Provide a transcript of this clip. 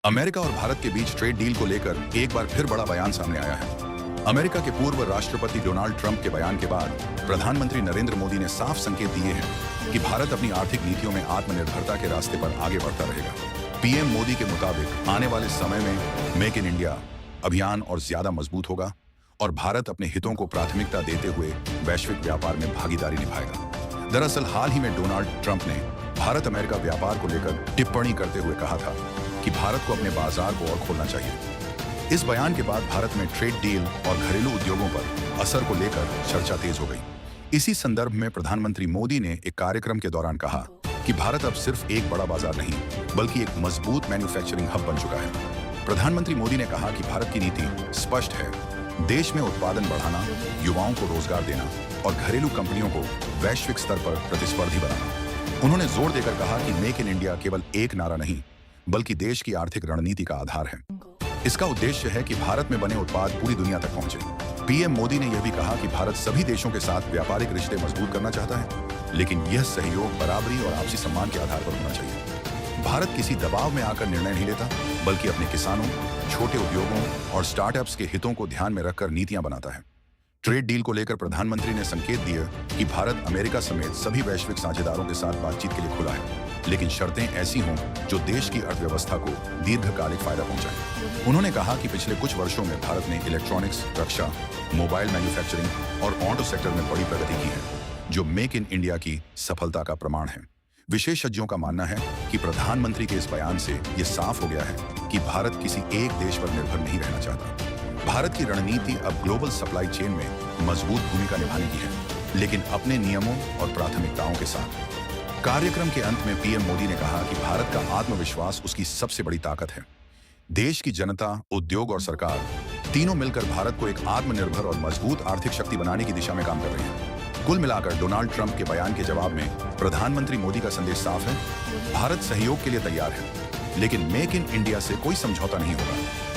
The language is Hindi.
अमेरिका और भारत के बीच ट्रेड डील को लेकर एक बार फिर बड़ा बयान सामने आया है। अमेरिका के पूर्व राष्ट्रपति डोनाल्ड ट्रंप के बयान के बाद प्रधानमंत्री नरेंद्र मोदी ने साफ संकेत दिए हैं कि भारत अपनी आर्थिक नीतियों में आत्मनिर्भरता के रास्ते पर आगे बढ़ता रहेगा। पीएम मोदी के मुताबिक आने वाले समय में मेक इन इंडिया अभियान और ज्यादा मजबूत होगा और भारत अपने हितों को प्राथमिकता देते हुए वैश्विक व्यापार में भागीदारी निभाएगा। दरअसल हाल ही में डोनाल्ड ट्रंप ने भारत अमेरिका व्यापार को लेकर टिप्पणी करते हुए कहा था कि भारत को अपने बाजार को और खोलना चाहिए। इस बयान के बाद भारत में ट्रेड डील और घरेलू उद्योगों पर असर को लेकर चर्चा तेज हो गई। इसी संदर्भ में प्रधानमंत्री मोदी ने एक कार्यक्रम के दौरान कहा कि भारत अब सिर्फ एक बड़ा बाजार नहीं बल्कि एक मजबूत मैन्युफैक्चरिंग हब बन चुका है। प्रधानमंत्री मोदी ने कहा कि भारत की नीति स्पष्ट है, देश में उत्पादन बढ़ाना, युवाओं को रोजगार देना और घरेलू कंपनियों को वैश्विक स्तर पर प्रतिस्पर्धी बनाना। उन्होंने जोर देकर कहा कि मेक इन इंडिया केवल एक नारा नहीं बल्कि देश की आर्थिक रणनीति का आधार है। इसका उद्देश्य है कि भारत में बने उत्पाद पूरी दुनिया तक पहुंचे। पीएम मोदी ने यह भी कहा कि भारत सभी देशों के साथ व्यापारिक रिश्ते मजबूत करना चाहता है, लेकिन यह सहयोग बराबरी और आपसी सम्मान के आधार पर होना चाहिए। भारत किसी दबाव में आकर निर्णय नहीं लेता बल्कि अपने किसानों, छोटे उद्योगों और स्टार्टअप्स के हितों को ध्यान में रखकर नीतियां बनाता है। ट्रेड डील को लेकर प्रधानमंत्री ने संकेत दिया कि भारत अमेरिका समेत सभी वैश्विक साझेदारों के साथ बातचीत के लिए खुला है, लेकिन शर्तें ऐसी हों जो देश की अर्थव्यवस्था को दीर्घकालिक फायदा पहुंचाए। उन्होंने कहा कि पिछले कुछ वर्षों में भारत ने इलेक्ट्रॉनिक्स, रक्षा, मोबाइल मैन्युफैक्चरिंग और ऑटो सेक्टर में बड़ी प्रगति की है, जो मेक इन इंडिया की सफलता का प्रमाण है। विशेषज्ञों का मानना है कि प्रधानमंत्री के इस बयान से ये साफ हो गया है कि भारत किसी एक देश पर निर्भर नहीं रहना चाहता। भारत की रणनीति अब ग्लोबल सप्लाई चेन में मजबूत भूमिका निभाने की है, लेकिन अपने नियमों और प्राथमिकताओं के साथ। कार्यक्रम के अंत में पीएम मोदी ने कहा कि भारत का आत्मविश्वास उसकी सबसे बड़ी ताकत है। देश की जनता, उद्योग और सरकार तीनों मिलकर भारत को एक आत्मनिर्भर और मजबूत आर्थिक शक्ति बनाने की दिशा में काम कर रहे हैं। कुल मिलाकर डोनाल्ड ट्रंप के बयान के जवाब में प्रधानमंत्री मोदी का संदेश साफ है, भारत सहयोग के लिए तैयार है, लेकिन मेक इन इंडिया से कोई समझौता नहीं होगा।